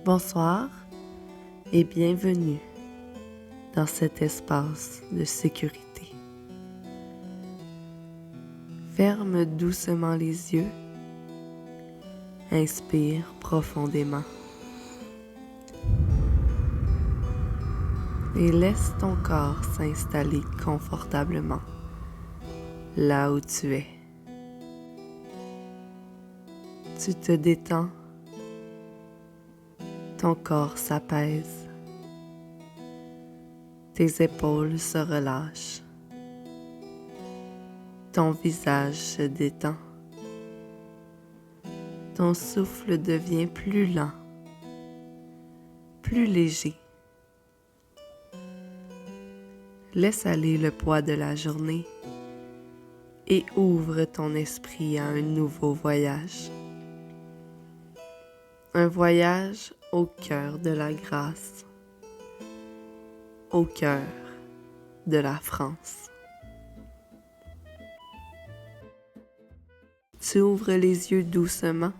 Bonsoir et bienvenue dans cet espace de sécurité. Ferme doucement les yeux, inspire profondément et laisse ton corps s'installer confortablement là où tu es. Tu te détends, ton corps s'apaise, tes épaules se relâchent, ton visage se détend, ton souffle devient plus lent, plus léger. Laisse aller le poids de la journée et ouvre ton esprit à un nouveau voyage. Un voyage au cœur de la grâce, au cœur de la France. Tu ouvres les yeux doucement.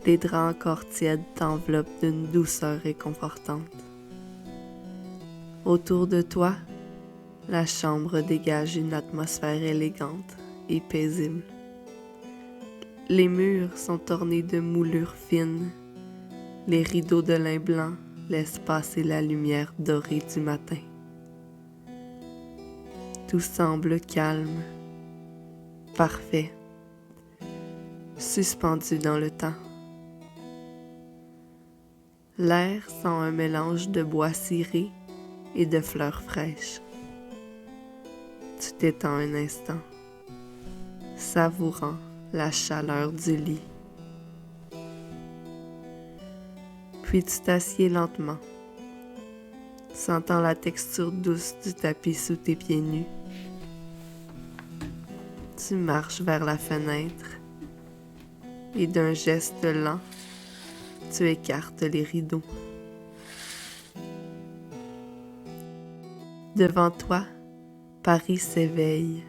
Les draps encore tièdes t'enveloppent d'une douceur réconfortante. Autour de toi, la chambre dégage une atmosphère élégante et paisible. Les murs sont ornés de moulures fines. Les rideaux de lin blanc laissent passer la lumière dorée du matin. Tout semble calme, parfait, suspendu dans le temps. L'air sent un mélange de bois ciré et de fleurs fraîches. Tu t'étends un instant, savourant la chaleur du lit. Puis tu t'assieds lentement, sentant la texture douce du tapis sous tes pieds nus. Tu marches vers la fenêtre et d'un geste lent, tu écartes les rideaux. Devant toi, Paris s'éveille.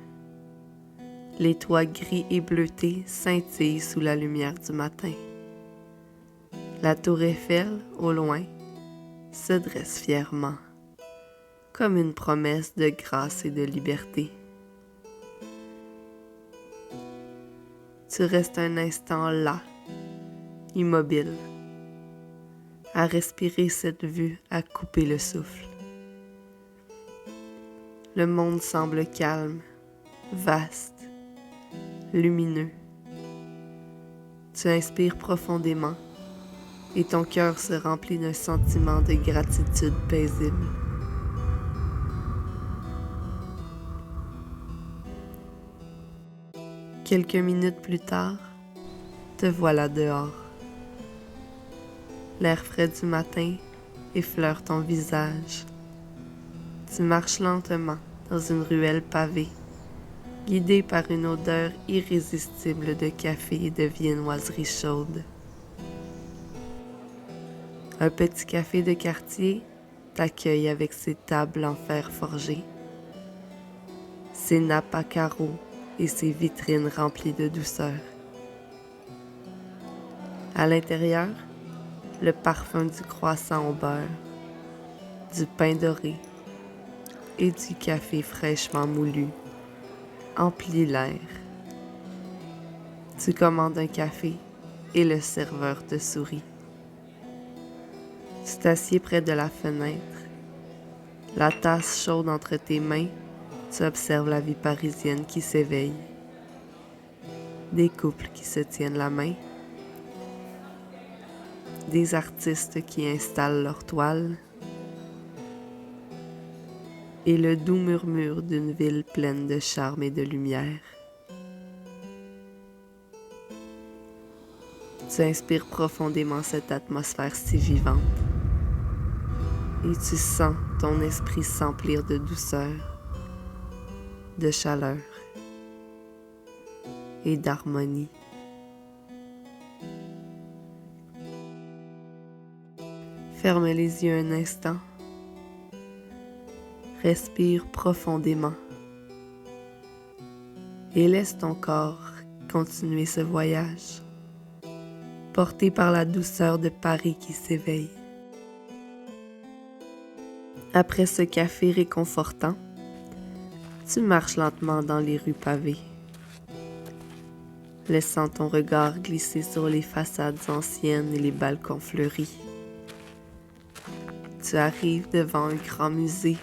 Les toits gris et bleutés scintillent sous la lumière du matin. La tour Eiffel, au loin, se dresse fièrement, comme une promesse de grâce et de liberté. Tu restes un instant là, immobile, à respirer cette vue, à couper le souffle. Le monde semble calme, vaste, lumineux. Tu inspires profondément et ton cœur se remplit d'un sentiment de gratitude paisible. Quelques minutes plus tard, te voilà dehors. L'air frais du matin effleure ton visage. Tu marches lentement dans une ruelle pavée, guidé par une odeur irrésistible de café et de viennoiserie chaude. Un petit café de quartier t'accueille avec ses tables en fer forgé, ses nappes à carreaux et ses vitrines remplies de douceur. À l'intérieur, le parfum du croissant au beurre, du pain doré et du café fraîchement moulu emplit l'air. Tu commandes un café et le serveur te sourit. Tu t'assieds près de la fenêtre. La tasse chaude entre tes mains, tu observes la vie parisienne qui s'éveille. Des couples qui se tiennent la main. Des artistes qui installent leurs toiles. Et le doux murmure d'une ville pleine de charme et de lumière. Tu inspires profondément cette atmosphère si vivante et tu sens ton esprit s'emplir de douceur, de chaleur et d'harmonie. Ferme les yeux un instant. Respire profondément et laisse ton corps continuer ce voyage, porté par la douceur de Paris qui s'éveille. Après ce café réconfortant, tu marches lentement dans les rues pavées, laissant ton regard glisser sur les façades anciennes et les balcons fleuris. Tu arrives devant un grand musée,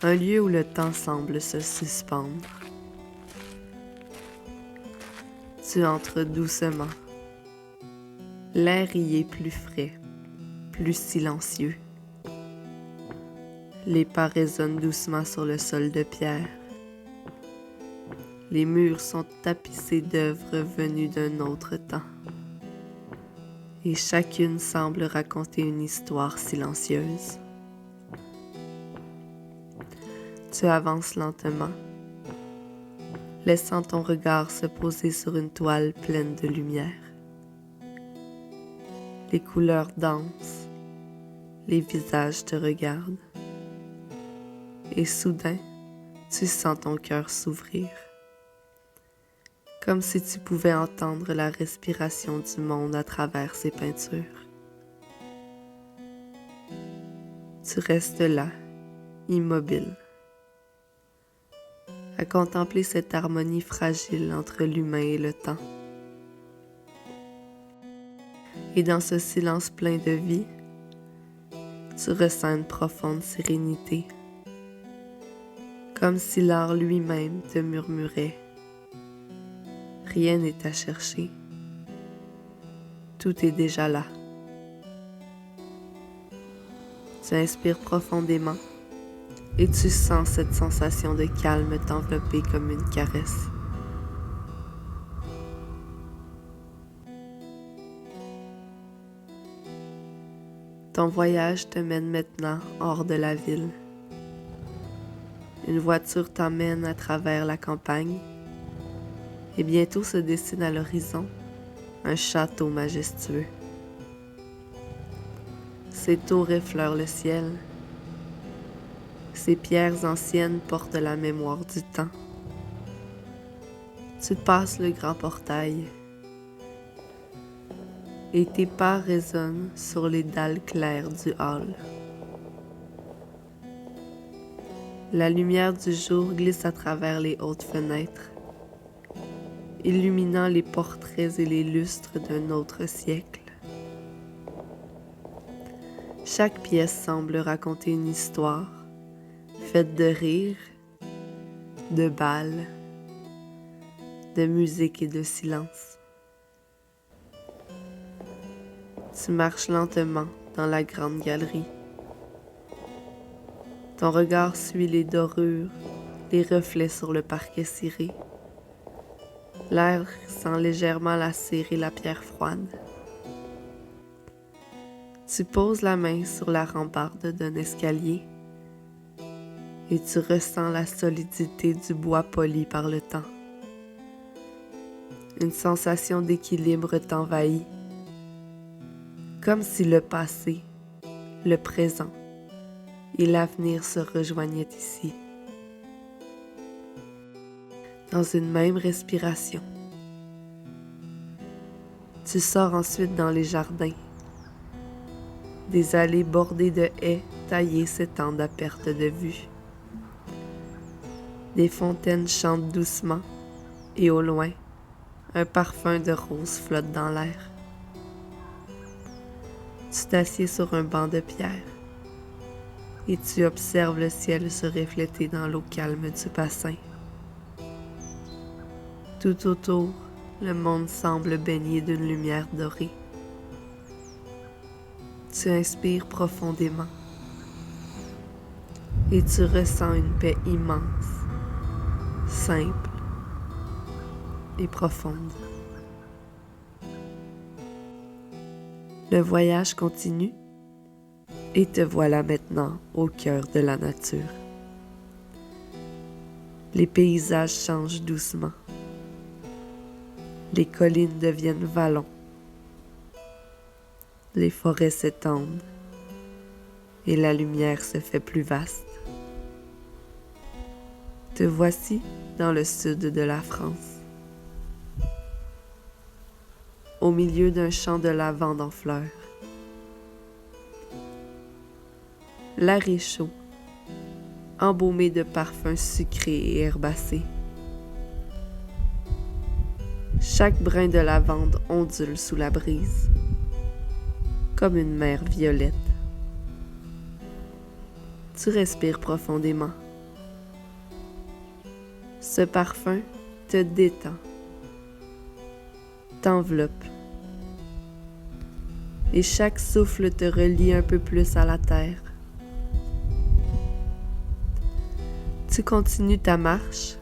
un lieu où le temps semble se suspendre. Tu entres doucement. L'air y est plus frais, plus silencieux. Les pas résonnent doucement sur le sol de pierre. Les murs sont tapissés d'œuvres venues d'un autre temps. Et chacune semble raconter une histoire silencieuse. Tu avances lentement, laissant ton regard se poser sur une toile pleine de lumière. Les couleurs dansent, les visages te regardent, et soudain, tu sens ton cœur s'ouvrir, comme si tu pouvais entendre la respiration du monde à travers ces peintures. Tu restes là, immobile, à contempler cette harmonie fragile entre l'humain et le temps. Et dans ce silence plein de vie, tu ressens une profonde sérénité, comme si l'art lui-même te murmurait « Rien n'est à chercher, tout est déjà là ». Tu inspires profondément et tu sens cette sensation de calme t'envelopper comme une caresse. Ton voyage te mène maintenant hors de la ville. Une voiture t'emmène à travers la campagne et bientôt se dessine à l'horizon un château majestueux. Ses tours effleurent le ciel. Ces pierres anciennes portent la mémoire du temps. Tu passes le grand portail et tes pas résonnent sur les dalles claires du hall. La lumière du jour glisse à travers les hautes fenêtres, illuminant les portraits et les lustres d'un autre siècle. Chaque pièce semble raconter une histoire, faite de rires, de bals, de musique et de silence. Tu marches lentement dans la grande galerie. Ton regard suit les dorures, les reflets sur le parquet ciré. L'air sent légèrement la cire et la pierre froide. Tu poses la main sur la rambarde d'un escalier et tu ressens la solidité du bois poli par le temps. Une sensation d'équilibre t'envahit, comme si le passé, le présent et l'avenir se rejoignaient ici, dans une même respiration. Tu sors ensuite dans les jardins. Des allées bordées de haies taillées s'étendent à perte de vue. Des fontaines chantent doucement et au loin, un parfum de rose flotte dans l'air. Tu t'assieds sur un banc de pierre et tu observes le ciel se refléter dans l'eau calme du bassin. Tout autour, le monde semble baigné d'une lumière dorée. Tu inspires profondément et tu ressens une paix immense, simple et profonde. Le voyage continue et te voilà maintenant au cœur de la nature. Les paysages changent doucement. Les collines deviennent vallons. Les forêts s'étendent et la lumière se fait plus vaste. Te voici dans le sud de la France. au milieu d'un champ de lavande en fleurs. L'air est chaud, embaumé de parfums sucrés et herbacés. Chaque brin de lavande ondule sous la brise, comme une mer violette. Tu respires profondément. Ce parfum te détend, t'enveloppe, et chaque souffle te relie un peu plus à la terre. Tu continues ta marche,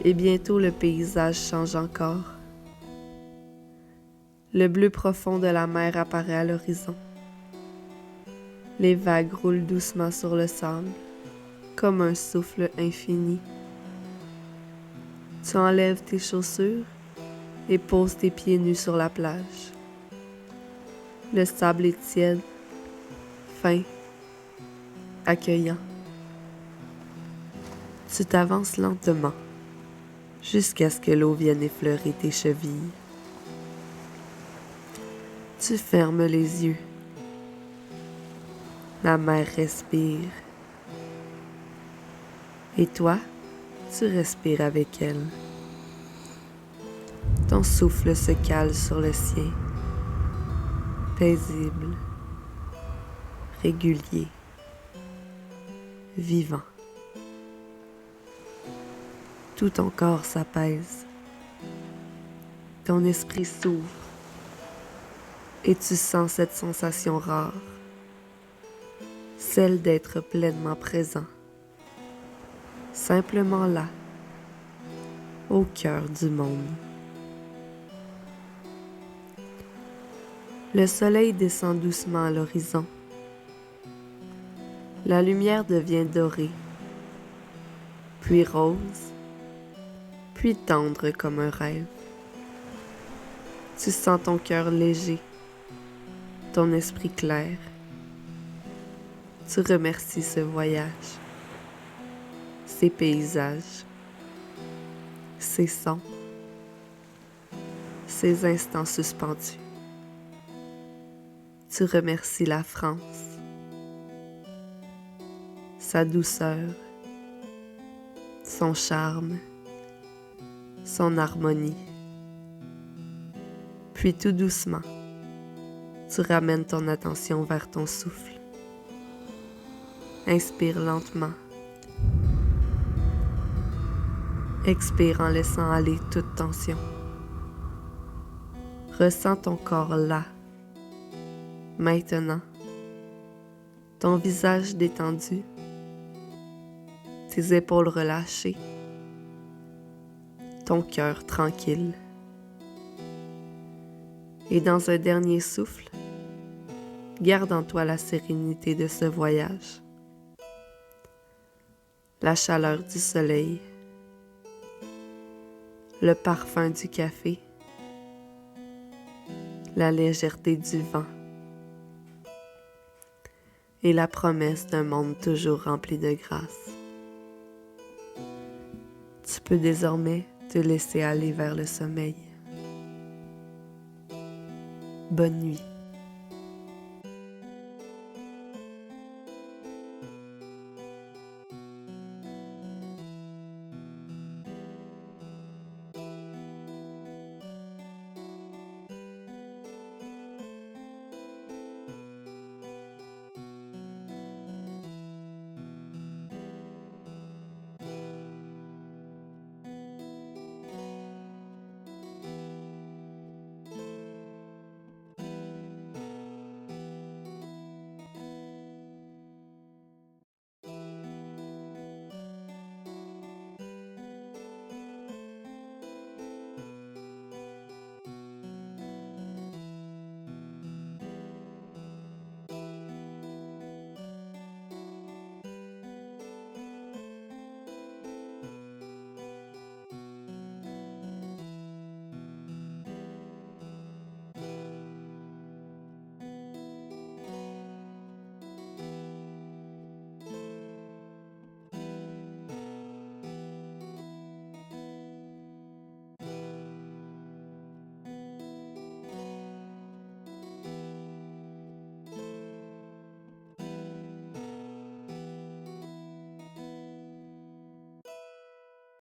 et bientôt le paysage change encore. Le bleu profond de la mer apparaît à l'horizon. Les vagues roulent doucement sur le sable, comme un souffle infini. Tu enlèves tes chaussures et poses tes pieds nus sur la plage. Le sable est tiède, fin, accueillant. Tu t'avances lentement, jusqu'à ce que l'eau vienne effleurer tes chevilles. Tu fermes les yeux. La mer respire. Et toi, tu respires avec elle. Ton souffle se cale sur le sien, paisible, régulier, vivant. Tout ton corps s'apaise. Ton esprit s'ouvre et tu sens cette sensation rare, celle d'être pleinement présent, simplement là, au cœur du monde. Le soleil descend doucement à l'horizon. La lumière devient dorée, puis rose, puis tendre comme un rêve. Tu sens ton cœur léger, ton esprit clair. Tu remercies ce voyage, ces paysages, ces sons, ces instants suspendus. Tu remercies la France, sa douceur, son charme, son harmonie. Puis tout doucement, tu ramènes ton attention vers ton souffle. Inspire lentement. Expire en laissant aller toute tension. Ressens ton corps là, maintenant. Ton visage détendu, tes épaules relâchées, ton cœur tranquille. Et dans un dernier souffle, garde en toi la sérénité de ce voyage, la chaleur du soleil, le parfum du café, la légèreté du vent et la promesse d'un monde toujours rempli de grâce. Tu peux désormais te laisser aller vers le sommeil. Bonne nuit.